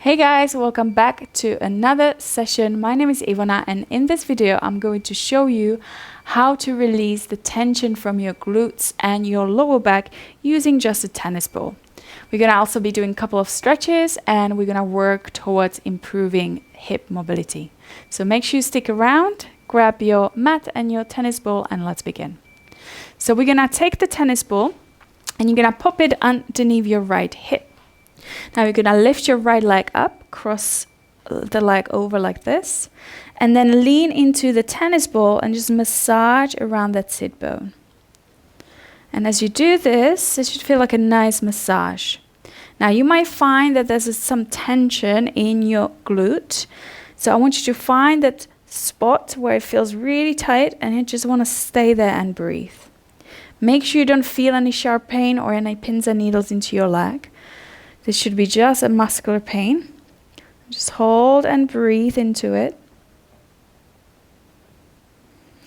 Hey guys, welcome back to another session. My name is Ivona, and in this video I'm going to show you how to release the tension from your glutes and your lower back using just a tennis ball. We're going to also be doing a couple of stretches and we're going to work towards improving hip mobility. So make sure you stick around, grab your mat and your tennis ball, and let's begin. So we're going to take the tennis ball and you're going to pop it underneath your right hip. Now you're going to lift your right leg up, cross the leg over like this, and then lean into the tennis ball and just massage around that sit bone. And as you do this, it should feel like a nice massage. Now you might find that there's some tension in your glute. So I want you to find that spot where it feels really tight and you just want to stay there and breathe. Make sure you don't feel any sharp pain or any pins and needles into your leg. This should be just a muscular pain. Just hold and breathe into it.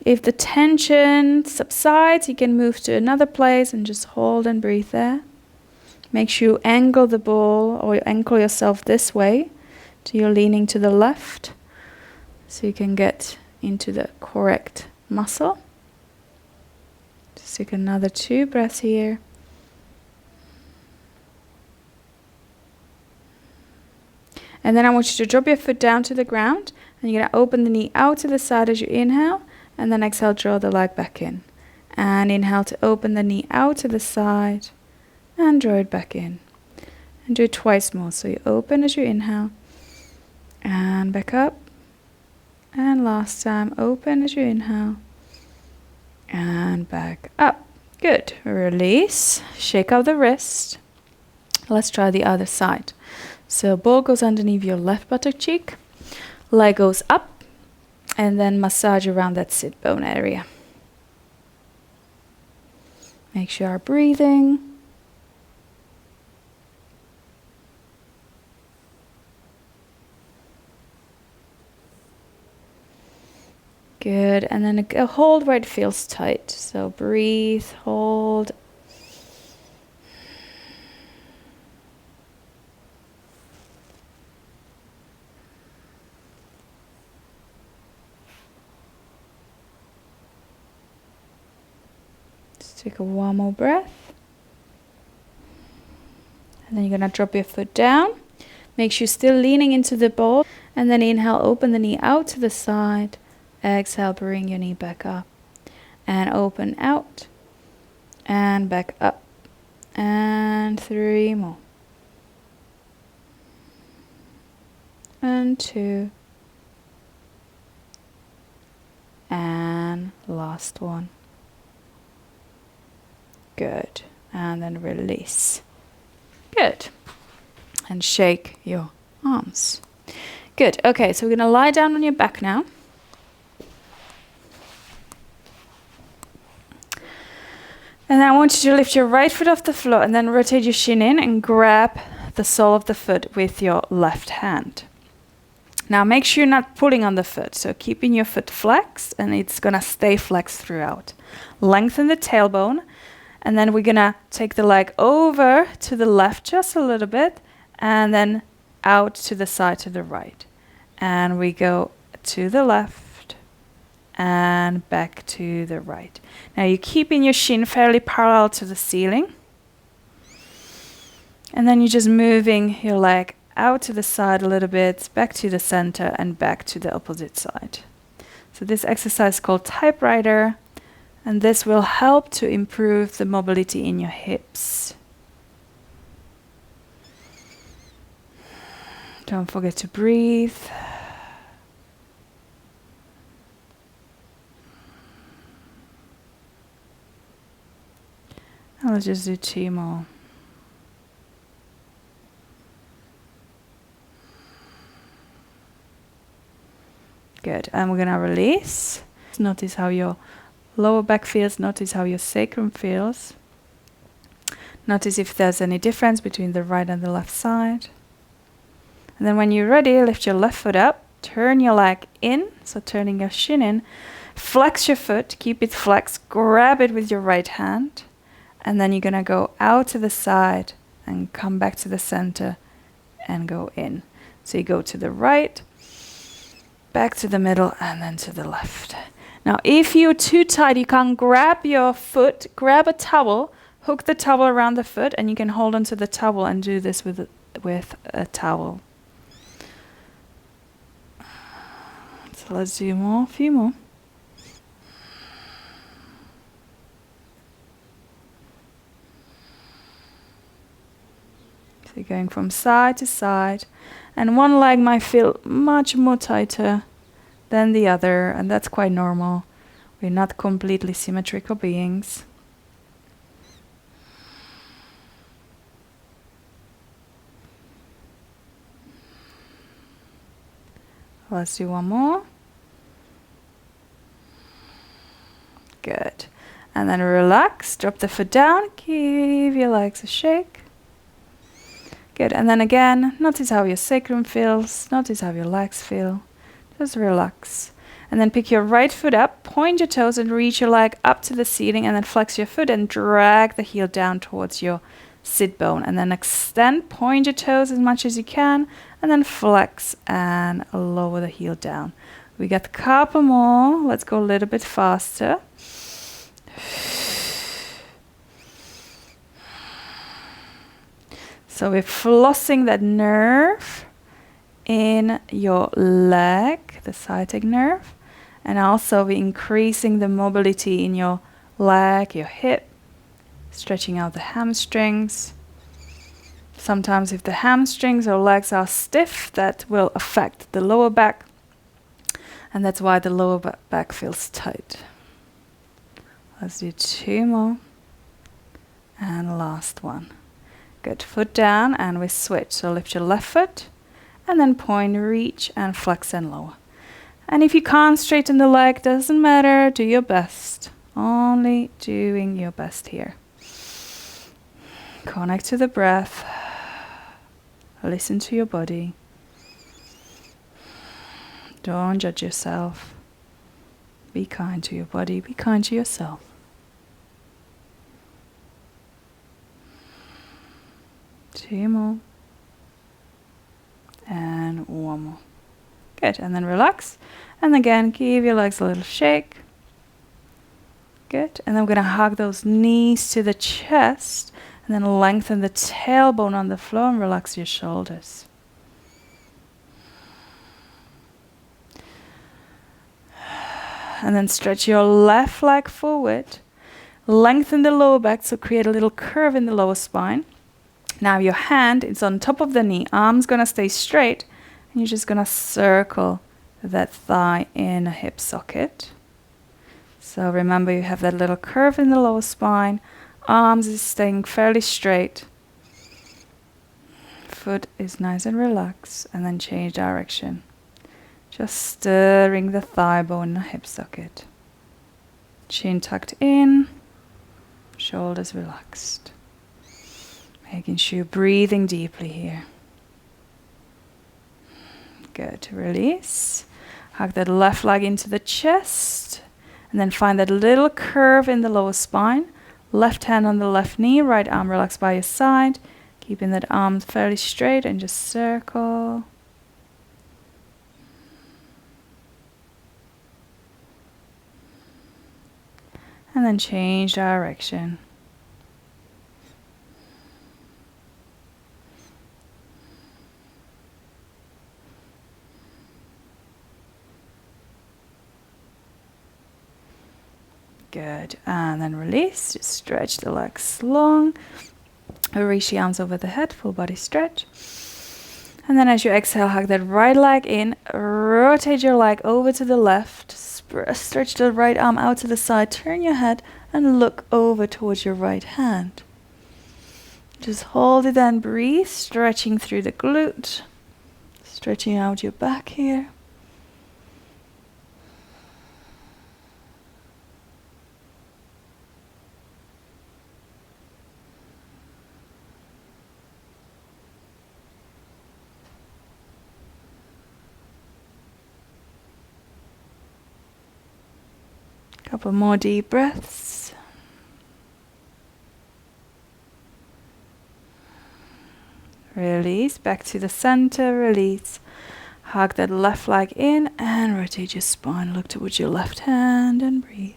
If the tension subsides, you can move to another place and just hold and breathe there. Make sure you angle the ball or you angle yourself this way so you're leaning to the left so you can get into the correct muscle. Just take another 2 breaths here. And then I want you to drop your foot down to the ground and you're going to open the knee out to the side as you inhale, and then exhale, draw the leg back in. And inhale to open the knee out to the side and draw it back in. And do it twice more. So you open as you inhale and back up. And last time, open as you inhale and back up. Good. Release. Shake out the wrist. Let's try the other side. So ball goes underneath your left buttock cheek, leg goes up, and then massage around that sit bone area. Make sure you're breathing. Good, and then hold where it feels tight. So breathe, hold. Take one more breath. And then you're going to drop your foot down. Make sure you're still leaning into the ball. And then inhale, open the knee out to the side. Exhale, bring your knee back up. And open out. And back up. And 3 more. And 2. And last one. Good. And then release. Good. And shake your arms. Good. Okay, so we're going to lie down on your back now. And then I want you to lift your right foot off the floor and then rotate your shin in and grab the sole of the foot with your left hand. Now make sure you're not pulling on the foot. So keeping your foot flexed, and it's going to stay flexed throughout. Lengthen the tailbone. And then we're going to take the leg over to the left just a little bit and then out to the side to the right. And we go to the left and back to the right. Now you're keeping your shin fairly parallel to the ceiling. And then you're just moving your leg out to the side a little bit, back to the center and back to the opposite side. So this exercise is called typewriter. And this will help to improve the mobility in your hips. Don't forget to breathe. And let's just do 2 more. Good. And we're going to release. Notice how your lower back feels. Notice how your sacrum feels. Notice if there's any difference between the right and the left side. And then when you're ready, lift your left foot up, turn your leg in, so turning your shin in, flex your foot, keep it flexed, grab it with your right hand, and then you're going to go out to the side and come back to the center and go in. So you go to the right, back to the middle, and then to the left. Now, if you're too tight, you can grab your foot, grab a towel, hook the towel around the foot, and you can hold onto the towel and do this with a towel. So let's do a few more. So you're going from side to side, and one leg might feel much more tighter than the other, and that's quite normal. We're not completely symmetrical beings. Let's do one more. Good. And then relax, drop the foot down, give your legs a shake. Good. And then again, notice how your sacrum feels, notice how your legs feel. Just relax. And then pick your right foot up, point your toes and reach your leg up to the ceiling, and then flex your foot and drag the heel down towards your sit bone. And then extend, point your toes as much as you can, and then flex and lower the heel down. We got a couple more. Let's go a little bit faster. So we're flossing that nerve in your leg, the sciatic nerve, and also we're increasing the mobility in your leg, your hip, stretching out the hamstrings. Sometimes if the hamstrings or legs are stiff, that will affect the lower back, and that's why the lower back feels tight. Let's do two more, and last one. Good. Foot down, and we switch. So lift your left foot, and then point, reach, and flex and lower. And if you can't straighten the leg, doesn't matter, do your best. Only doing your best here. Connect to the breath. Listen to your body. Don't judge yourself. Be kind to your body, be kind to yourself. Two more. And one more. Good. And then relax. And again, give your legs a little shake. Good. And then we're going to hug those knees to the chest. And then lengthen the tailbone on the floor and relax your shoulders. And then stretch your left leg forward. Lengthen the lower back, so create a little curve in the lower spine. Now your hand is on top of the knee, arm's gonna stay straight, and you're just gonna circle that thigh in a hip socket. So remember, you have that little curve in the lower spine, arms is staying fairly straight, foot is nice and relaxed, and then change direction. Just stirring the thigh bone in a hip socket. Chin tucked in, shoulders relaxed. Making sure you're breathing deeply here. Good. Release. Hug that left leg into the chest. And then find that little curve in the lower spine. Left hand on the left knee, right arm relaxed by your side. Keeping that arm fairly straight and just circle. And then change direction. Good. And then release. Just stretch the legs long. Reach the arms over the head. Full body stretch. And then as you exhale, hug that right leg in. Rotate your leg over to the left. Stretch the right arm out to the side. Turn your head and look over towards your right hand. Just hold it and breathe. Stretching through the glute. Stretching out your back here. Couple more deep breaths. release, back to the center, release. Hug that left leg in and rotate your spine. Look towards your left hand and breathe.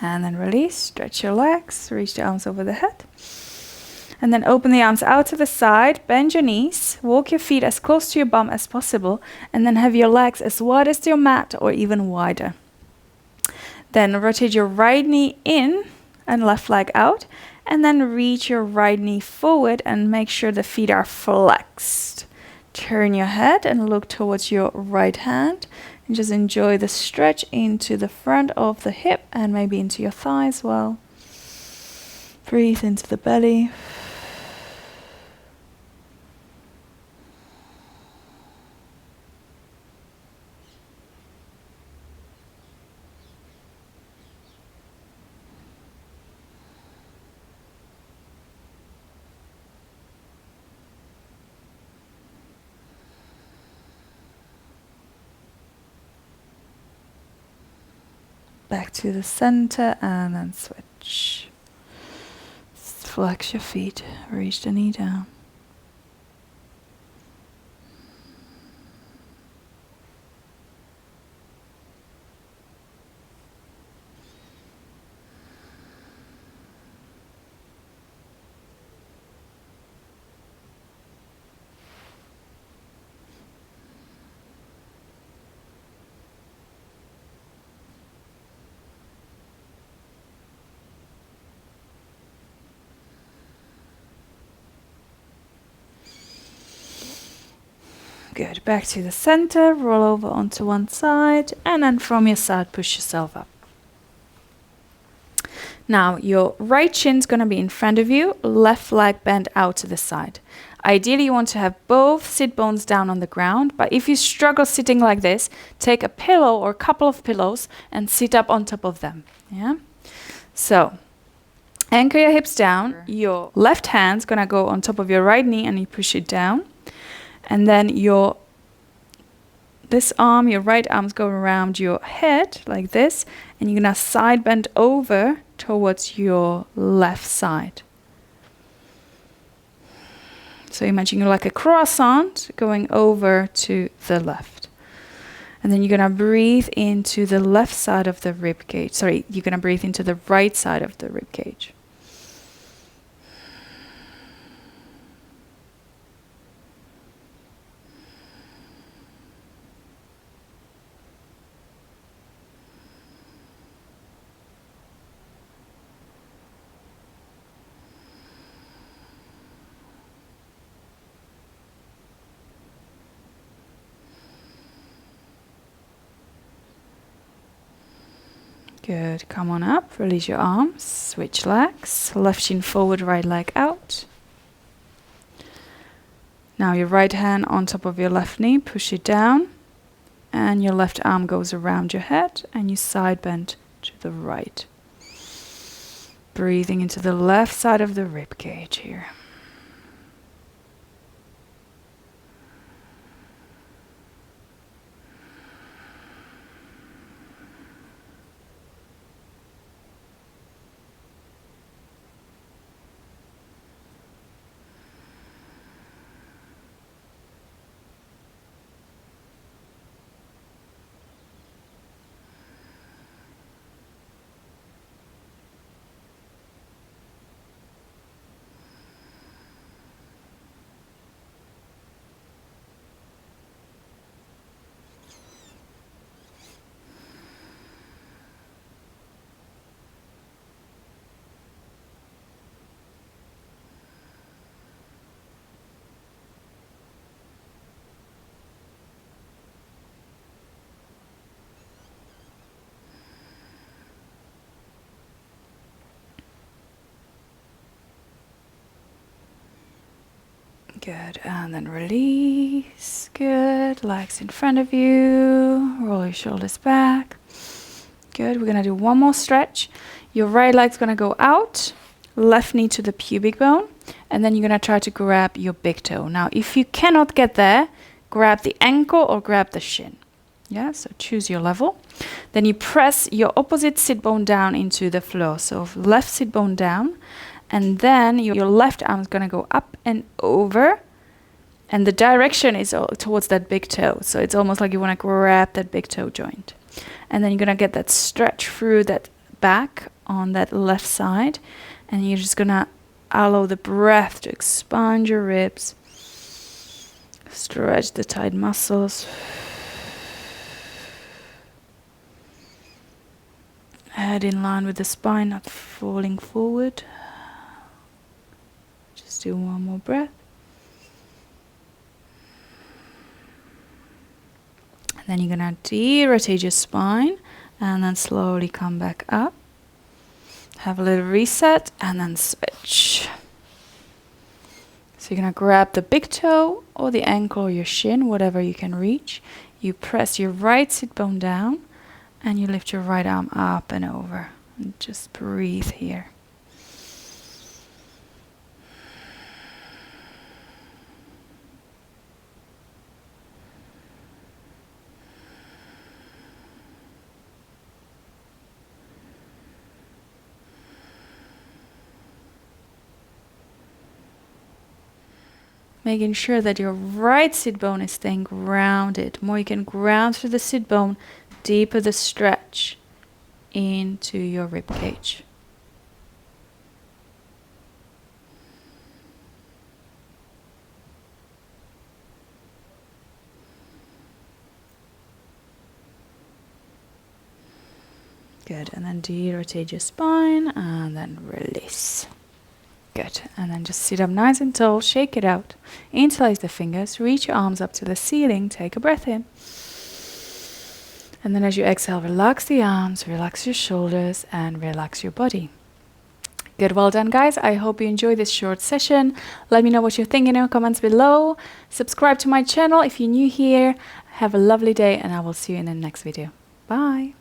And then release, stretch your legs, reach the arms over the head. And then open the arms out to the side, bend your knees, walk your feet as close to your bum as possible, and then have your legs as wide as your mat or even wider. Then rotate your right knee in and left leg out, and then reach your right knee forward and make sure the feet are flexed. Turn your head and look towards your right hand. And just enjoy the stretch into the front of the hip and maybe into your thigh as well. Breathe into the belly. Back to the center and then switch. Flex your feet, reach the knee down. Good, back to the center, roll over onto one side, and then from your side, push yourself up. Now, your right shin's gonna be in front of you, left leg bent out to the side. Ideally, you want to have both sit bones down on the ground, but if you struggle sitting like this, take a pillow or a couple of pillows and sit up on top of them, yeah? So, anchor your hips down, your left hand's gonna go on top of your right knee and you push it down. And then this arm, your right arm's going around your head like this, and you're gonna side bend over towards your left side. So imagine you're like a croissant going over to the left. And then you're gonna breathe into the left side of the rib cage. Sorry, you're gonna breathe into the right side of the rib cage. Good, come on up, release your arms, switch legs, left shin forward, right leg out. Now your right hand on top of your left knee, push it down, and your left arm goes around your head, and you side bend to the right. Breathing into the left side of the rib cage here. Good, and then release. Good, legs in front of you. Roll your shoulders back. Good, we're gonna do one more stretch. Your right leg's gonna go out, left knee to the pubic bone, and then you're gonna try to grab your big toe. Now, if you cannot get there, grab the ankle or grab the shin. Yeah, so choose your level. Then you press your opposite sit bone down into the floor. So left sit bone down, and then your left arm is gonna go up and over, and the direction is towards that big toe. So it's almost like you wanna grab that big toe joint. And then you're gonna get that stretch through that back on that left side, and you're just gonna allow the breath to expand your ribs, stretch the tight muscles. Head in line with the spine, not falling forward. Just do one more breath. And then you're gonna de-rotate your spine and then slowly come back up. Have a little reset and then switch. So you're gonna grab the big toe or the ankle or your shin, whatever you can reach. You press your right sit bone down and you lift your right arm up and over. And just breathe here. Making sure that your right sit bone is staying grounded. The more you can ground through the sit bone, deeper the stretch into your rib cage. Good, and then de-rotate your spine and then release. Good, and then just sit up nice and tall, shake it out, interlace the fingers, reach your arms up to the ceiling, take a breath in. And then as you exhale, relax the arms, relax your shoulders, and relax your body. Good, well done guys. I hope you enjoyed this short session. Let me know what you're thinking in the comments below. Subscribe to my channel if you're new here. Have a lovely day, and I will see you in the next video. Bye.